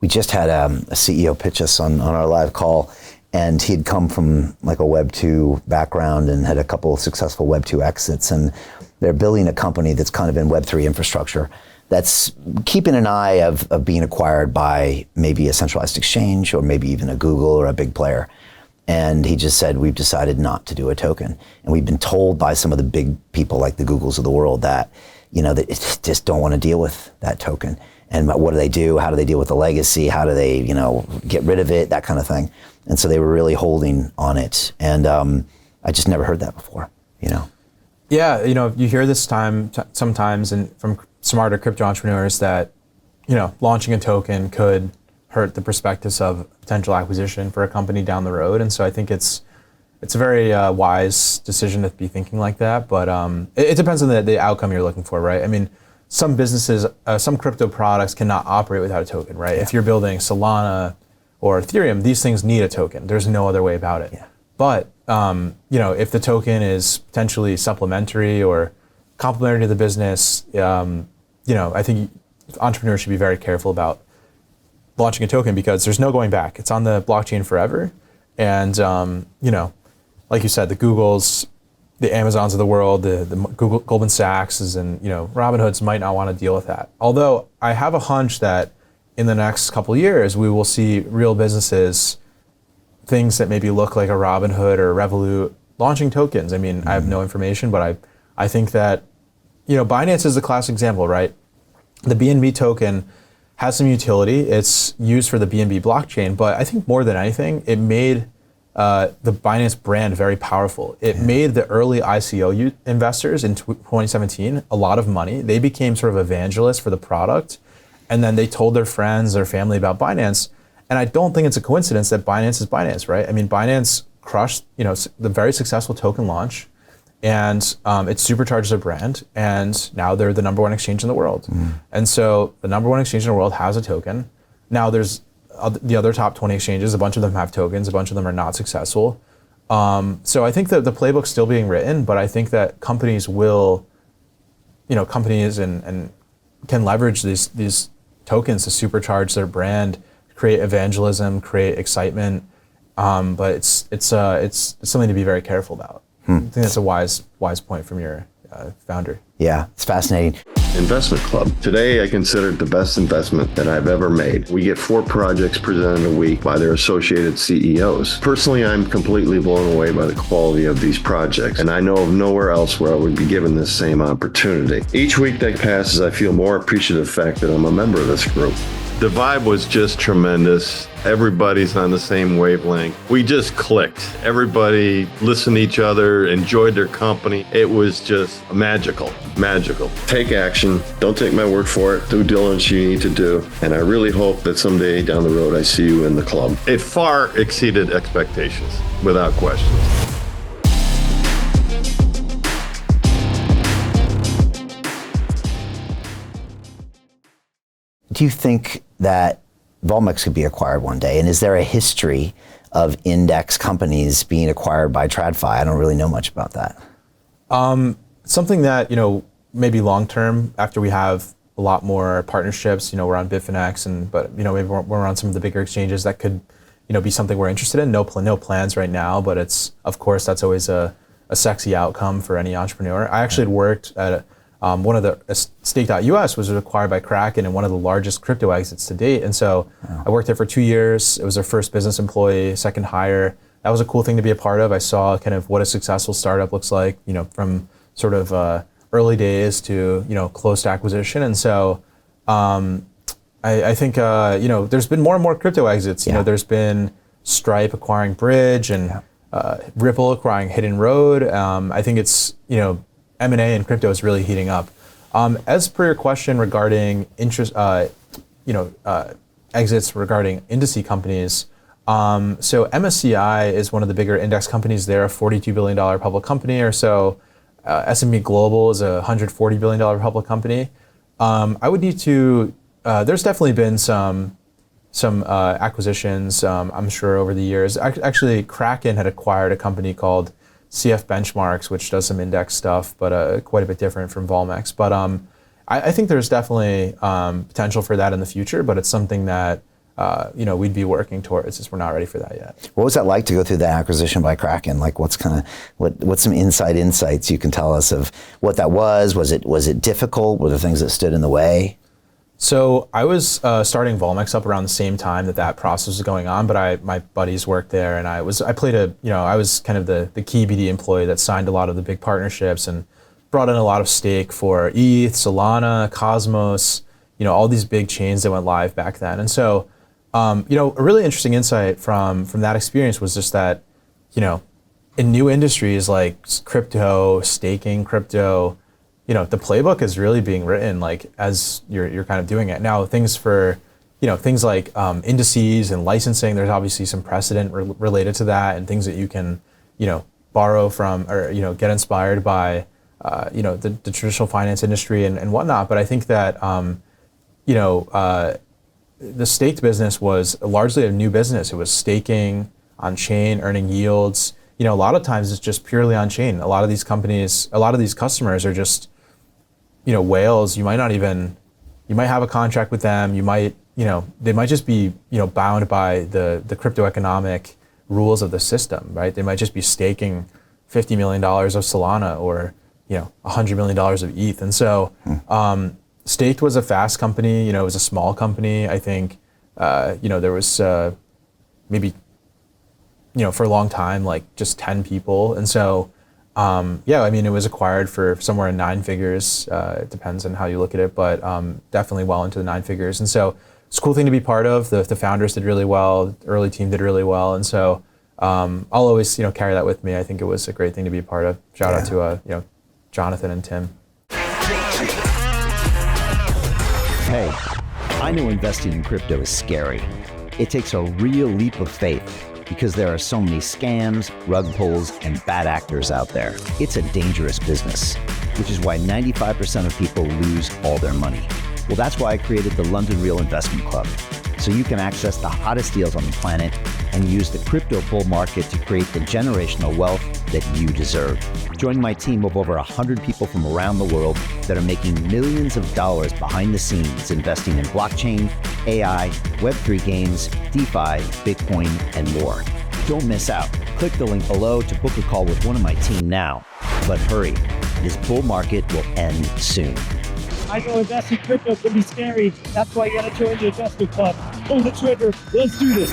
we just had a CEO pitch us on our live call, and he had come from like a Web 2 background and had a couple of successful Web 2 exits, and they're building a company that's kind of in Web 3 infrastructure that's keeping an eye of being acquired by maybe a centralized exchange or maybe even a Google or a big player. And he just said, we've decided not to do a token. And we've been told by some of the big people like the Googles of the world that, that just don't want to deal with that token. And what do they do? How do they deal with the legacy? How do they, get rid of it? That kind of thing. And so they were really holding on it. And I just never heard that before, Yeah, you hear this sometimes and from smarter crypto entrepreneurs that, launching a token could hurt the prospectus of potential acquisition for a company down the road. And so I think it's a very wise decision to be thinking like that. But it depends on the outcome you're looking for, right? I mean, some businesses, some crypto products cannot operate without a token, right? Yeah. If you're building Solana or Ethereum, these things need a token. There's no other way about it. Yeah. But if the token is potentially supplementary or complementary to the business, I think entrepreneurs should be very careful about launching a token because there's no going back. It's on the blockchain forever. And, like you said, the Googles, the Amazons of the world, the Google, Goldman Sachs and, Robinhoods might not want to deal with that. Although I have a hunch that in the next couple of years, we will see real businesses, things that maybe look like a Robinhood or a Revolut launching tokens. I mean, I have no information, but I think that, Binance is the classic example, right? The BNB token has some utility. It's used for the BNB blockchain, but I think more than anything, it made the Binance brand very powerful. It made the early ICO investors in 2017 a lot of money. They became sort of evangelists for the product, and then they told their friends, their family about Binance. And I don't think it's a coincidence that Binance is Binance, right? I mean, Binance crushed, the very successful token launch, and it supercharged their brand, and now they're the number one exchange in the world. And so the number one exchange in the world has a token. Now there's the other top 20 exchanges, a bunch of them have tokens, a bunch of them are not successful. So I think that the playbook's still being written, but I think that companies will, companies and can leverage these tokens to supercharge their brand, create evangelism, create excitement, but it's something to be very careful about. I think that's a wise point from your founder. Yeah, it's fascinating. Investment Club. Today, I consider it the best investment that I've ever made. We get 4 projects presented a week by their associated CEOs. Personally, I'm completely blown away by the quality of these projects, and I know of nowhere else where I would be given this same opportunity. Each week that passes, I feel more appreciative of the fact that I'm a member of this group. The vibe was just tremendous. Everybody's on the same wavelength. We just clicked. Everybody listened to each other, enjoyed their company. It was just magical. Take action. Don't take my word for it. Due diligence you need to do. And I really hope that someday down the road I see you in the club. It far exceeded expectations, without question. Do you think that Volmex could be acquired one day? And is there a history of index companies being acquired by TradFi? I don't really know much about that. Something that, maybe long-term after we have a lot more partnerships, we're on Bitfinex but maybe we're on some of the bigger exchanges that could, be something we're interested in. No plans right now, but of course, that's always a sexy outcome for any entrepreneur. I actually had worked at one of the Stake.us was acquired by Kraken and one of the largest crypto exits to date. And so I worked there for 2 years. It was their first business employee, second hire. That was a cool thing to be a part of. I saw kind of what a successful startup looks like, from sort of early days to, close to acquisition. And so I think, there's been more and more crypto exits. There's been Stripe acquiring Bridge and Ripple acquiring Hidden Road. I think it's, M&A in crypto is really heating up. As per your question regarding exits regarding indices companies, so MSCI is one of the bigger index companies. They're a $42 billion public company or so. S&P Global is a $140 billion public company. I would need to, there's definitely been some acquisitions, I'm sure, over the years. Actually, Kraken had acquired a company called CF Benchmarks, which does some index stuff, but quite a bit different from Volmex. But I think there's definitely potential for that in the future, but it's something that we'd be working towards. Is we're not ready for that yet. What was that like to go through the acquisition by Kraken? Like, what's some insights you can tell us of what that was? Was it difficult? Were there things that stood in the way? So I was starting Volmex up around the same time that process was going on, but my buddies worked there, and I was kind of the key BD employee that signed a lot of the big partnerships and brought in a lot of stake for ETH, Solana, Cosmos, all these big chains that went live back then. And so, a really interesting insight from that experience was just that, in new industries like crypto, staking crypto, the playbook is really being written like as you're kind of doing it. Now things like indices and licensing, there's obviously some precedent related to that, and things that you can, borrow from or, get inspired by, the traditional finance industry and whatnot. But I think that, the staked business was largely a new business. It was staking on chain, earning yields. A lot of times it's just purely on chain. A lot of these customers are just, whales. You might have a contract with them. You might, they might just be, bound by the crypto economic rules of the system, right? They might just be staking $50 million of Solana or, $100 million of ETH. And so, Staked was a fast company, it was a small company. I think, there was maybe, for a long time, like just 10 people. And so, it was acquired for somewhere in 9 figures. It depends on how you look at it, but definitely well into the 9 figures. And so it's a cool thing to be part of. The founders did really well, the early team did really well. And so I'll always, carry that with me. I think it was a great thing to be a part of. Shout out to, Jonathan and Tim. Hey, I know investing in crypto is scary. It takes a real leap of faith because there are so many scams, rug pulls, and bad actors out there. It's a dangerous business, which is why 95% of people lose all their money. Well, that's why I created the London Real Investment Club, so you can access the hottest deals on the planet and use the crypto bull market to create the generational wealth that you deserve. Join my team of over 100 people from around the world that are making millions of dollars behind the scenes investing in blockchain, AI, Web3 games, DeFi, Bitcoin, and more. Don't miss out. Click the link below to book a call with one of my team now. But hurry, this bull market will end soon. I know investing crypto can be scary. That's why you gotta join the investment club. Pull the trigger. Let's do this.